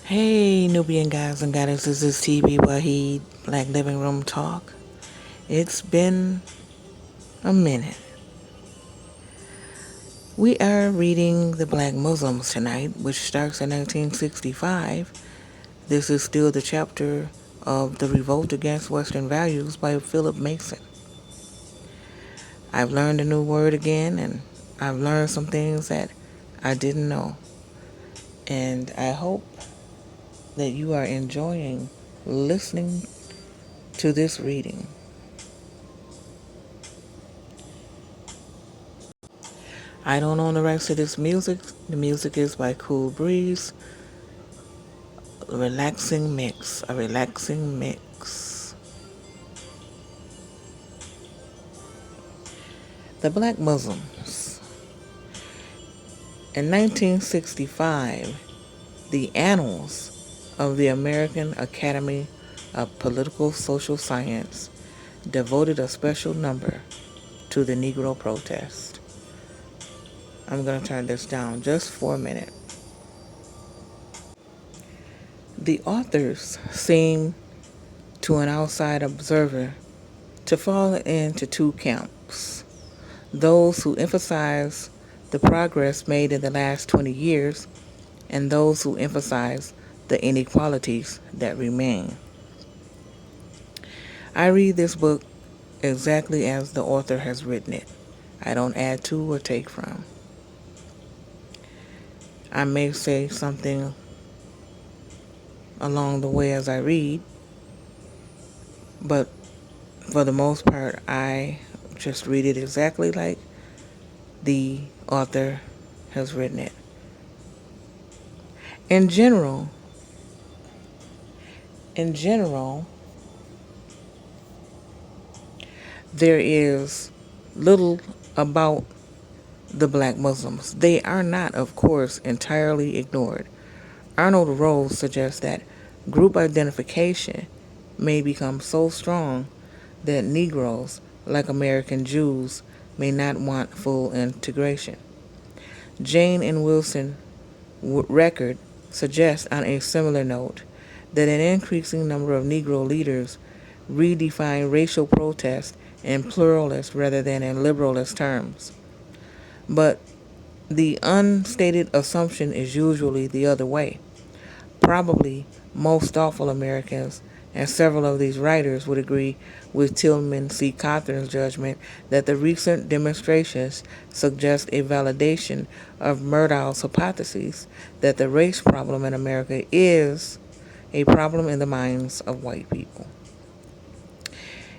Hey, Nubian guys and goddesses, this is TB Wahid, Black Living Room Talk. It's been a minute. We are reading The Black Muslims tonight, which starts in 1965. This is still the chapter of The Revolt Against Western Values by Philip Mason. I've learned a new word again, and I've learned some things that I didn't know. And I hope that you are enjoying listening to this reading. I don't own the rights to this music. The music is by Cool Breeze. A relaxing mix. The Black Muslims. In 1965, the Annals of the American Academy of Political Social Science devoted a special number to the Negro protest. I'm going to turn this down just for a minute. The authors seem, to an outside observer, to fall into two camps. Those who emphasize the progress made in the last 20 years and those who emphasize the inequalities that remain. I read this book exactly as the author has written it. I don't add to or take from. I may say something along the way as I read, but for the most part, I just read it exactly like the author has written it. In general, there is little about the Black Muslims. They are not, of course, entirely ignored. Arnold Rose suggests that group identification may become so strong that Negroes, like American Jews, may not want full integration. Jane and Wilson record suggests, on a similar note, that an increasing number of Negro leaders redefine racial protest in pluralist rather than in liberalist terms. But the unstated assumption is usually the other way. Probably most thoughtful Americans and several of these writers would agree with Tillman C. Cothran's judgment that the recent demonstrations suggest a validation of Murdau's hypothesis that the race problem in America is a problem in the minds of white people.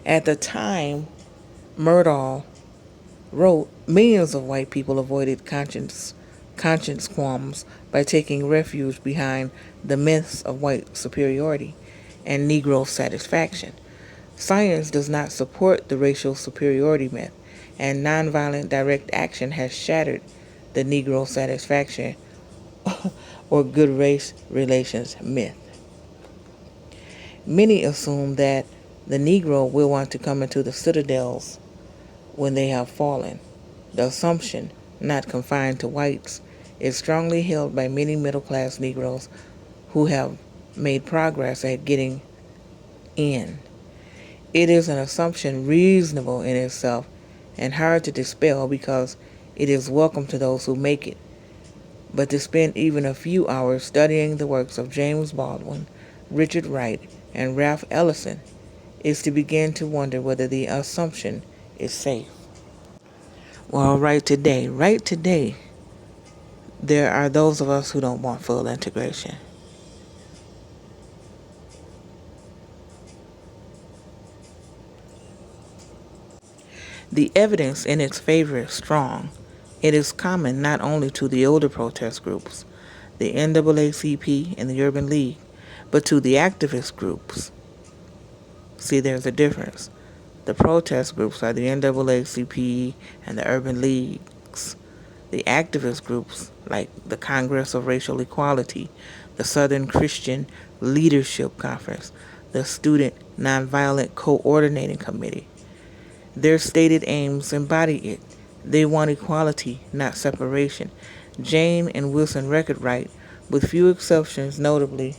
At the time Murdaugh wrote, millions of white people avoided conscience qualms by taking refuge behind the myths of white superiority and Negro satisfaction. Science does not support the racial superiority myth, and nonviolent direct action has shattered the Negro satisfaction or good race relations myth. Many assume that the Negro will want to come into the citadels when they have fallen. The assumption, not confined to whites, is strongly held by many middle-class Negroes who have made progress at getting in. It is an assumption reasonable in itself and hard to dispel because it is welcome to those who make it. But to spend even a few hours studying the works of James Baldwin, Richard Wright, and Ralph Ellison is to begin to wonder whether the assumption is safe. Well, right today, there are those of us who don't want full integration. The evidence in its favor is strong. It is common not only to the older protest groups, the NAACP and the Urban League, but to the activist groups. See, there's a difference. The protest groups are the NAACP and the Urban Leagues. The activist groups, like the Congress of Racial Equality, the Southern Christian Leadership Conference, the Student Nonviolent Coordinating Committee. Their stated aims embody it. They want equality, not separation. Jane and Wilson Record write, with few exceptions, notably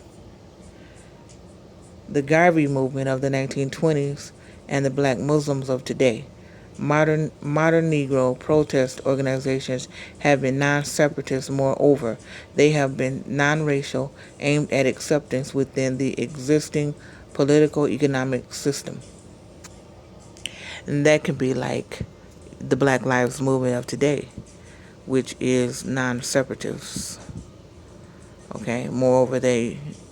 the Garvey movement of the 1920s and the black Muslims of today. Modern Negro protest organizations have been non-separatist. Moreover, they have been non-racial, aimed at acceptance within the existing political economic system. And that can be like the Black Lives Movement of today, which is non-separatist. Okay. Moreover,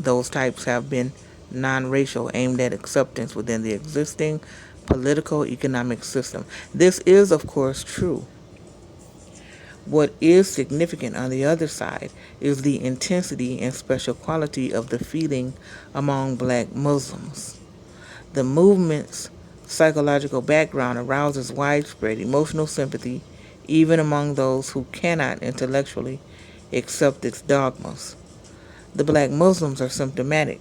those types have been non-racial, aimed at acceptance within the existing political economic system. This is, of course, true. What is significant on the other side is the intensity and special quality of the feeling among black Muslims. The movement's psychological background arouses widespread emotional sympathy even among those who cannot intellectually accept its dogmas. The black Muslims are symptomatic.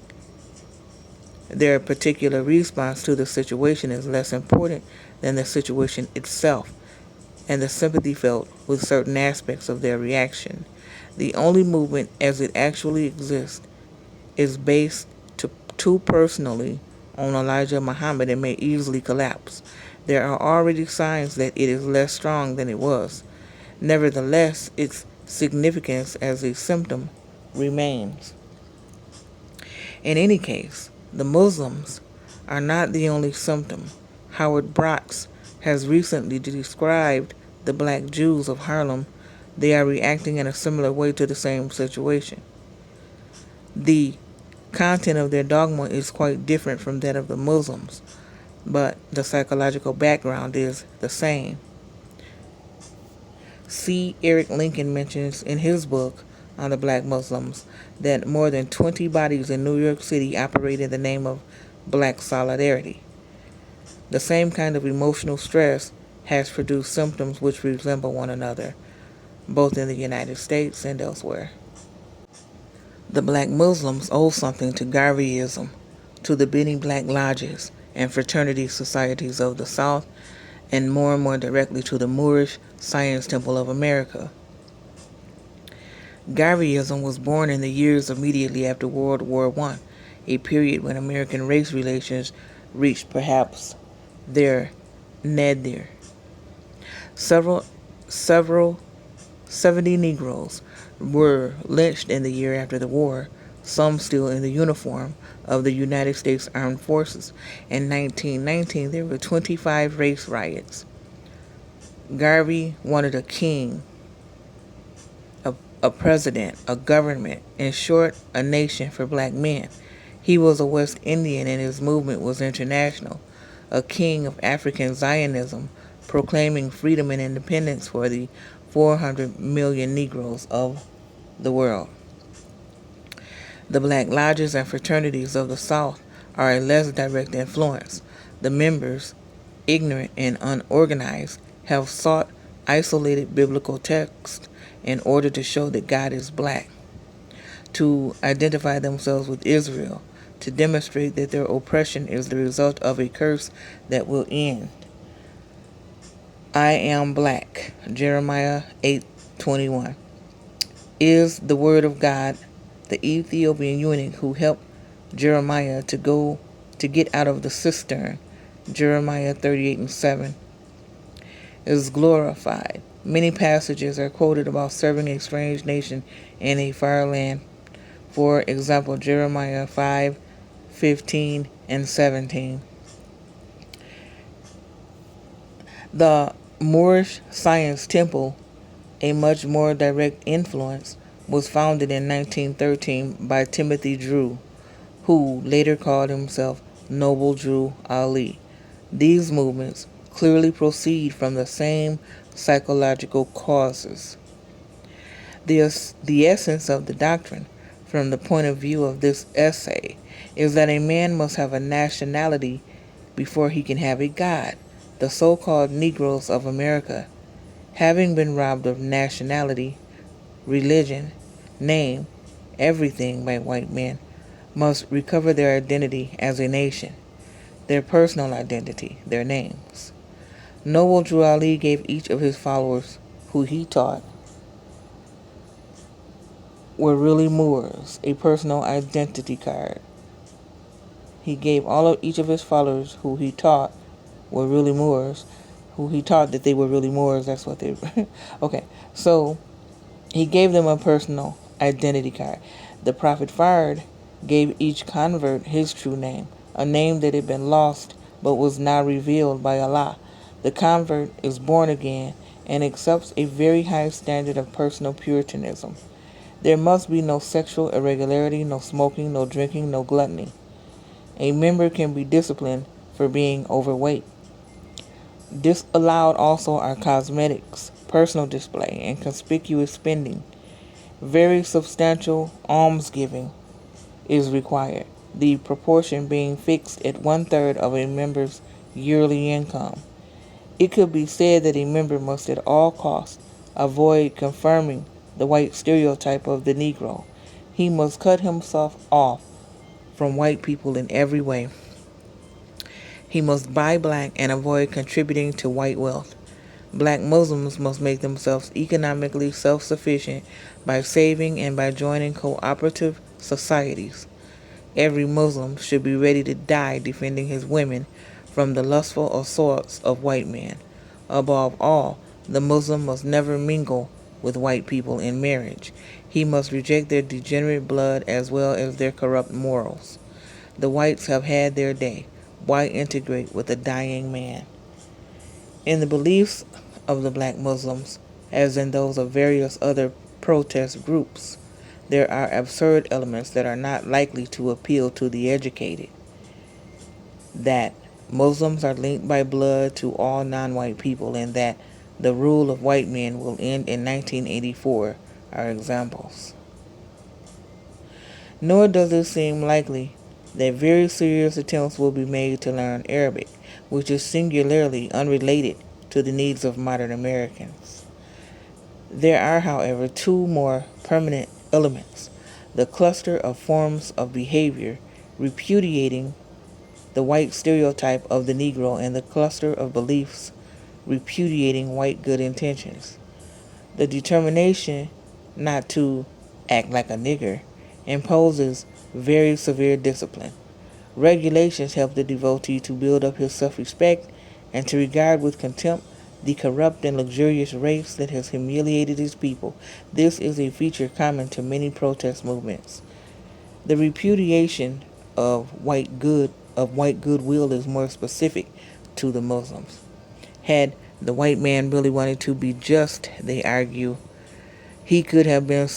Their particular response to the situation is less important than the situation itself, and the sympathy felt with certain aspects of their reaction. The only movement as it actually exists is based too personally on Elijah Muhammad and may easily collapse. There are already signs that it is less strong than it was. Nevertheless, its significance as a symptom remains. In any case, the Muslims are not the only symptom. Howard Brotz has recently described the black Jews of Harlem. They are reacting in a similar way to the same situation. The content of their dogma is quite different from that of the Muslims, but the psychological background is the same. C. Eric Lincoln mentions in his book on the black Muslims that more than 20 bodies in New York City operate in the name of black solidarity. The same kind of emotional stress has produced symptoms which resemble one another, both in the United States and elsewhere. The black Muslims owe something to Garveyism, to the many black lodges and fraternity societies of the South, and more directly to the Moorish Science Temple of America. Garveyism was born in the years immediately after World War I, a period when American race relations reached perhaps their nadir. Several 70 Negroes were lynched in the year after the war, some still in the uniform of the United States Armed Forces. In 1919, there were 25 race riots. Garvey wanted a king, a president, a government, in short, a nation for black men. He was a West Indian and his movement was international, a king of African Zionism, proclaiming freedom and independence for the 400 million Negroes of the world. The black lodges and fraternities of the South are a less direct influence. The members, ignorant and unorganized, have sought isolated biblical texts in order to show that God is black, to identify themselves with Israel, to demonstrate that their oppression is the result of a curse that will end. I am black, Jeremiah 8:21, is the word of God. The Ethiopian eunuch who helped Jeremiah to get out of the cistern, Jeremiah 38:7, is glorified. Many passages are quoted about serving a strange nation in a far land. For example, Jeremiah 5:15 and 17. The Moorish Science Temple, a much more direct influence, was founded in 1913 by Timothy Drew, who later called himself Noble Drew Ali. These movements clearly proceed from the same psychological causes. The essence of the doctrine, from the point of view of this essay, is that a man must have a nationality before he can have a God. The so-called Negroes of America, having been robbed of nationality, religion, name, everything by white men, must recover their identity as a nation, their personal identity, their names. Noble Drew Ali gave each of his followers, who he taught, were really Moors, a personal identity card. He gave all of each of his followers who he taught were really Moors, who he taught that they were really Moors. That's what they were. Okay, so he gave them a personal identity card. The Prophet Fard gave each convert his true name, a name that had been lost but was now revealed by Allah. The convert is born again and accepts a very high standard of personal puritanism. There must be no sexual irregularity, no smoking, no drinking, no gluttony. A member can be disciplined for being overweight. Disallowed also are cosmetics, personal display, and conspicuous spending. Very substantial almsgiving is required, the proportion being fixed at 1/3 of a member's yearly income. It could be said that a member must at all costs avoid confirming the white stereotype of the Negro. He must cut himself off from white people in every way. He must buy black and avoid contributing to white wealth. Black Muslims must make themselves economically self-sufficient by saving and by joining cooperative societies. Every Muslim should be ready to die defending his women from the lustful assaults of white men. Above all, the Muslim must never mingle with white people in marriage. He must reject their degenerate blood as well as their corrupt morals. The whites have had their day. Why integrate with a dying man? In the beliefs of the black Muslims, as in those of various other protest groups, there are absurd elements that are not likely to appeal to the educated. That Muslims are linked by blood to all non-white people and that the rule of white men will end in 1984 are examples. Nor does it seem likely that very serious attempts will be made to learn Arabic, which is singularly unrelated to the needs of modern Americans. There are, however, two more permanent elements: the cluster of forms of behavior repudiating the white stereotype of the Negro and the cluster of beliefs repudiating white good intentions. The determination not to act like a nigger imposes very severe discipline. Regulations help the devotee to build up his self-respect and to regard with contempt the corrupt and luxurious race that has humiliated his people. This is a feature common to many protest movements. The repudiation of white goodwill is more specific to the Muslims. Had the white man really wanted to be just, they argue, he could have been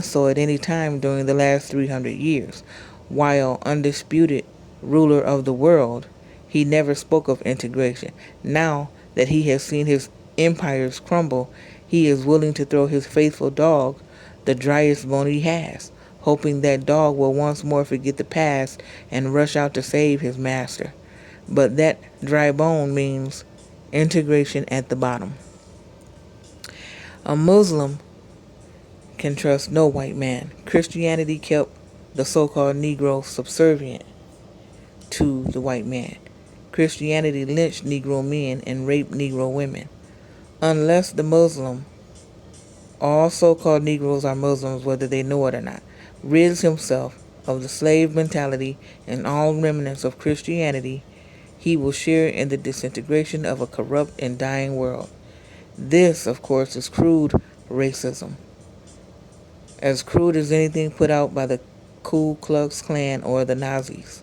so at any time during the last 300 years. While undisputed ruler of the world, he never spoke of integration. Now that he has seen his empires crumble, he is willing to throw his faithful dog the driest bone he has, hoping that dog will once more forget the past and rush out to save his master. But that dry bone means integration at the bottom. A Muslim can trust no white man. Christianity kept the so-called Negro subservient to the white man. Christianity lynched Negro men and raped Negro women. Unless the Muslim, all so-called Negroes are Muslims whether they know it or not, rids himself of the slave mentality and all remnants of Christianity, he will share in the disintegration of a corrupt and dying world. This, of course, is crude racism. As crude as anything put out by the Ku Klux Klan or the Nazis.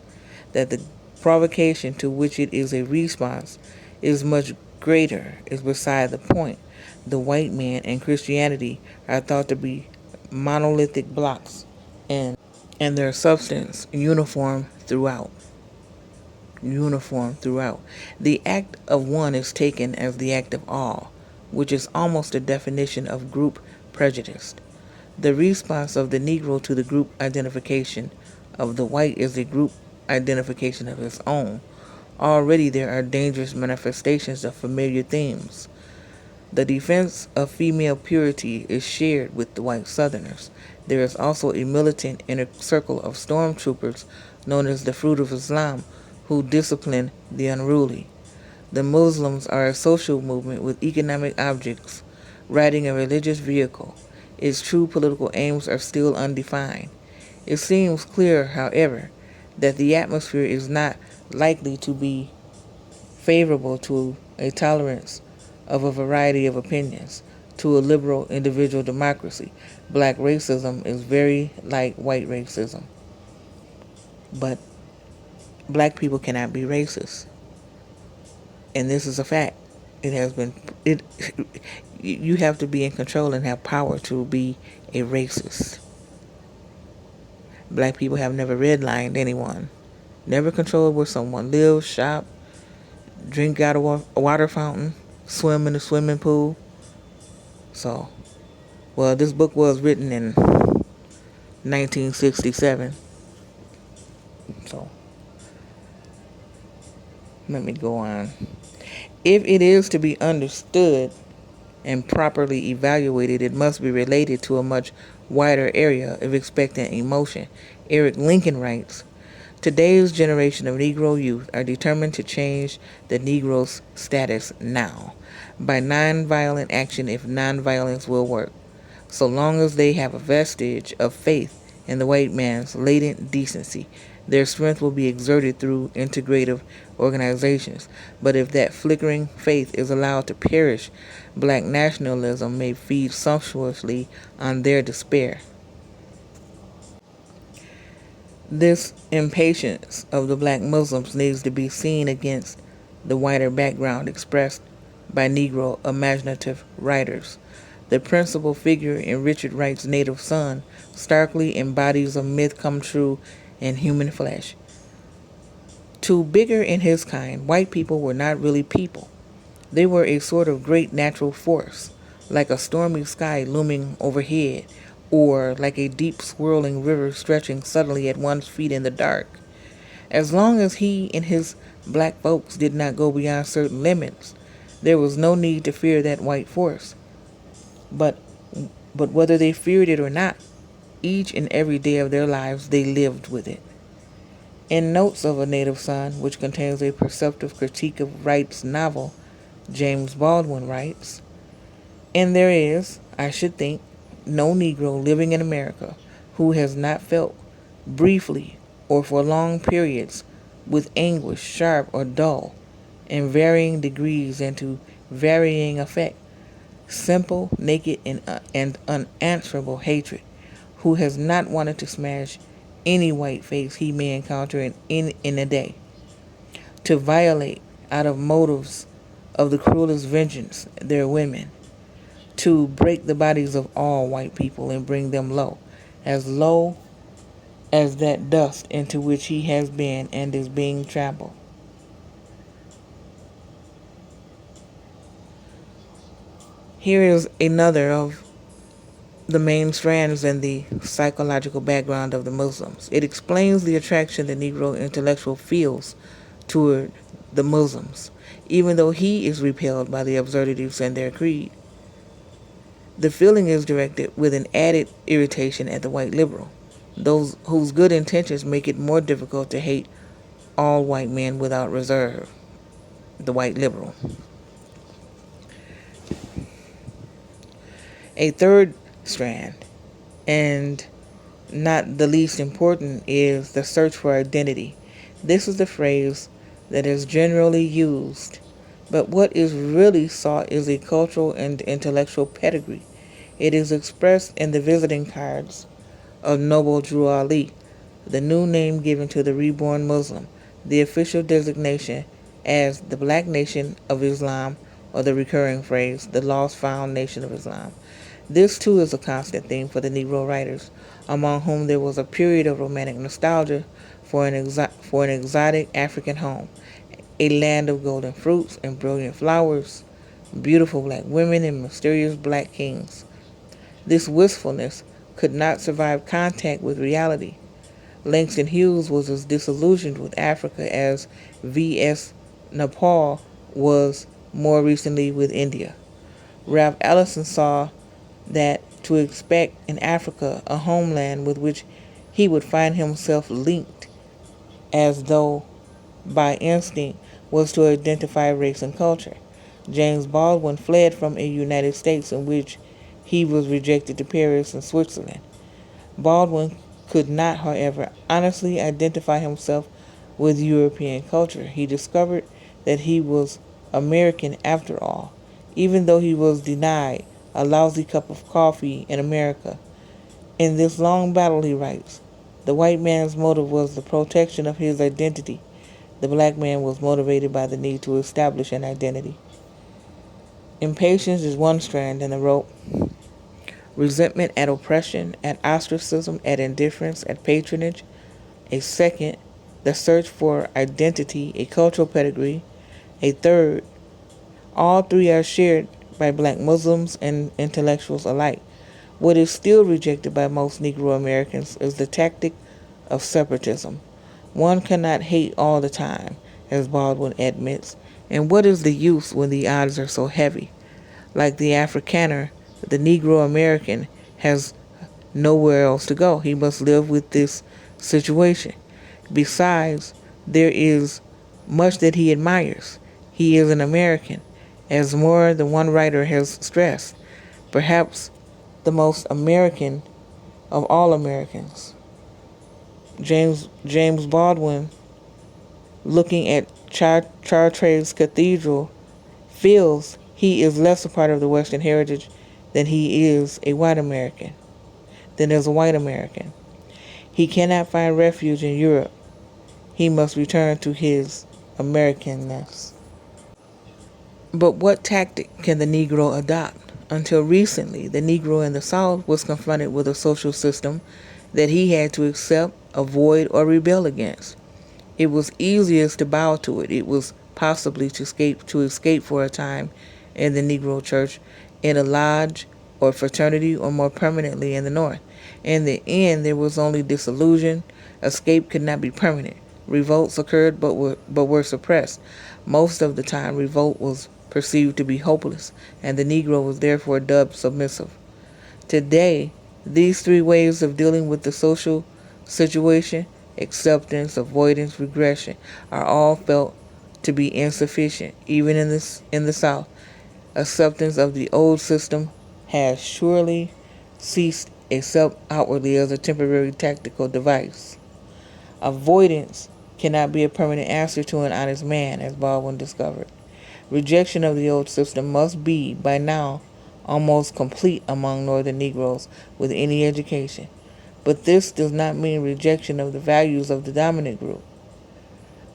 That the provocation to which it is a response is much greater is beside the point. The white man and Christianity are thought to be monolithic blocks and their substance uniform throughout. The act of one is taken as the act of all, which is almost a definition of group prejudice. The response of the Negro to the group identification of the white is a group identification of his own. Already there are dangerous manifestations of familiar themes. The defense of female purity is shared with the white Southerners. There is also a militant inner circle of stormtroopers known as the Fruit of Islam who discipline the unruly. The Muslims are a social movement with economic objects riding a religious vehicle. its true political aims are still undefined. It seems clear, however, that the atmosphere is not likely to be favorable to a tolerance of a variety of opinions, to a liberal individual democracy. Black racism is very like white racism, but black people cannot be racist, and this is a fact. It has been it. You have to be in control and have power to be a racist. Black people have never redlined anyone, never controlled where someone lives, shop, drink out of a water fountain, swim in a swimming pool. So, well, this book was written in 1967. So, let me go on. If it is to be understood and properly evaluated, it must be related to a much wider area of expectant emotion. Eric Lincoln writes, today's generation of Negro youth are determined to change the Negro's status now by nonviolent action if nonviolence will work, so long as they have a vestige of faith in the white man's latent decency. Their strength will be exerted through integrative organizations. But if that flickering faith is allowed to perish, black nationalism may feed sumptuously on their despair. This impatience of the black Muslims needs to be seen against the wider background expressed by Negro imaginative writers. The principal figure in Richard Wright's Native Son starkly embodies a myth come true in human flesh. To Bigger in his kind, white people were not really people. They were a sort of great natural force, like a stormy sky looming overhead, or like a deep swirling river stretching suddenly at one's feet in the dark. As long as he and his black folks did not go beyond certain limits, there was no need to fear that white force. But whether they feared it or not, each and every day of their lives they lived with it. In Notes of a Native Son, which contains a perceptive critique of Wright's novel, James Baldwin writes, and there is, I should think, no Negro living in America who has not felt briefly or for long periods with anguish, sharp or dull, in varying degrees and to varying effect, simple, naked, and unanswerable hatred, who has not wanted to smash any white face he may encounter in a day, to violate out of motives of the cruelest vengeance their women, to break the bodies of all white people and bring them low as that dust into which he has been and is being trampled. Here is another of the main strands in the psychological background of the Muslims. It explains the attraction the Negro intellectual feels toward the Muslims, even though he is repelled by the absurdities in their creed. The feeling is directed with an added irritation at the white liberal, those whose good intentions make it more difficult to hate all white men without reserve, the white liberal. A third strand, and not the least important, is the search for identity. This is the phrase that is generally used, but what is really sought is a cultural and intellectual pedigree. It is expressed in the visiting cards of Noble Drew Ali, the new name given to the reborn Muslim, the official designation as the Black Nation of Islam, or the recurring phrase, the lost found nation of Islam. This too is a constant theme for the Negro writers, among whom there was a period of romantic nostalgia for an exotic African home, a land of golden fruits and brilliant flowers, beautiful black women and mysterious black kings. This wistfulness could not survive contact with reality. Langston Hughes was as disillusioned with Africa as V.S. Naipaul was more recently with India. Ralph Ellison saw that to expect in Africa a homeland with which he would find himself linked as though by instinct was to identify race and culture. James Baldwin fled from a United States in which he was rejected to Paris and Switzerland. Baldwin could not, however, honestly identify himself with European culture. He discovered that he was American after all, even though he was denied a lousy cup of coffee in America. In this long battle, he writes, the white man's motive was the protection of his identity. The black man was motivated by the need to establish an identity. Impatience is one strand in the rope. Resentment at oppression, at ostracism, at indifference, at patronage. A second, the search for identity, a cultural pedigree. A third, all three are shared by black Muslims and intellectuals alike. What is still rejected by most Negro Americans is the tactic of separatism. One cannot hate all the time, as Baldwin admits, and what is the use when the odds are so heavy? Like the Afrikaner, the Negro American has nowhere else to go. He must live with this situation. Besides, there is much that he admires. He is an American, as more than one writer has stressed, perhaps the most American of all Americans. James Baldwin, looking at Chartres Cathedral, feels he is less a part of the Western heritage than he is a white American, than as a white American. He cannot find refuge in Europe. He must return to his Americanness. But what tactic can the Negro adopt? Until recently, the Negro in the South was confronted with a social system that he had to accept, avoid, or rebel against. It was easiest to bow to it. It was possibly to escape for a time in the Negro church, in a lodge or fraternity, or more permanently in the North. In the end, there was only disillusion. Escape could not be permanent. Revolts occurred but were suppressed. Most of the time, revolt was perceived to be hopeless, and the Negro was therefore dubbed submissive. Today, these three ways of dealing with the social situation, acceptance, avoidance, regression, are all felt to be insufficient. Even in the South, acceptance of the old system has surely ceased, except outwardly as a temporary tactical device. Avoidance cannot be a permanent answer to an honest man, as Baldwin discovered. Rejection of the old system must be, by now, almost complete among Northern Negroes with any education. But this does not mean rejection of the values of the dominant group.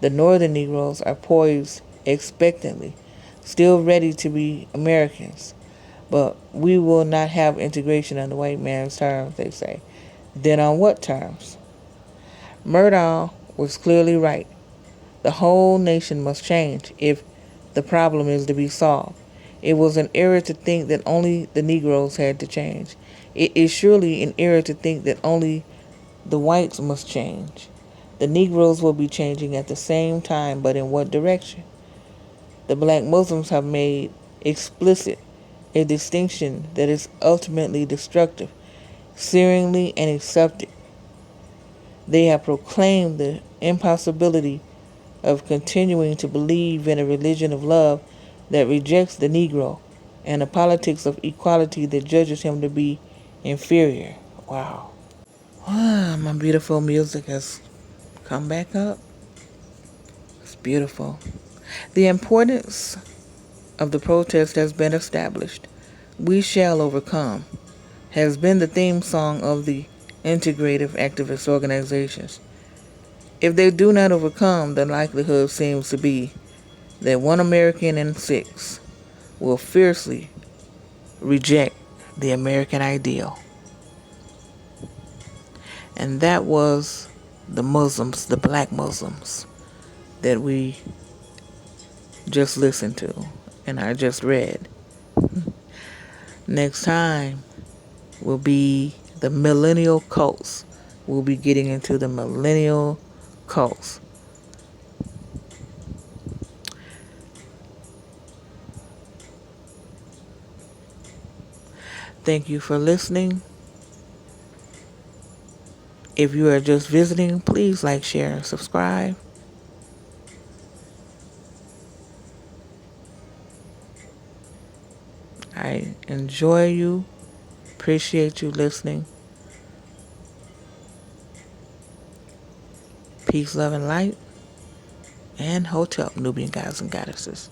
The Northern Negroes are poised expectantly, still ready to be Americans. But we will not have integration on the white man's terms, they say. Then on what terms? Murdoch was clearly right. The whole nation must change if the problem is to be solved. It was an error to think that only the Negroes had to change. It is surely an error to think that only the whites must change. The Negroes will be changing at the same time, but in what direction? The black Muslims have made explicit a distinction that is ultimately destructive, searingly and accepted. They have proclaimed the impossibility of continuing to believe in a religion of love that rejects the Negro and a politics of equality that judges him to be inferior. Wow. My beautiful music has come back up. It's beautiful. The importance of the protest has been established. We shall overcome has been the theme song of the integrative activist organizations. If they do not overcome, the likelihood seems to be that one American in 6 will fiercely reject the American ideal. And that was the Muslims, the black Muslims, that we just listened to and I just read. Next time will be the millennial cults. We'll be getting into the millennial cults. Thank you for listening. If you are just visiting, please like, share, and subscribe. I enjoy you. Appreciate you listening. Peace, love, and light. And Hotel, Nubian gods and goddesses.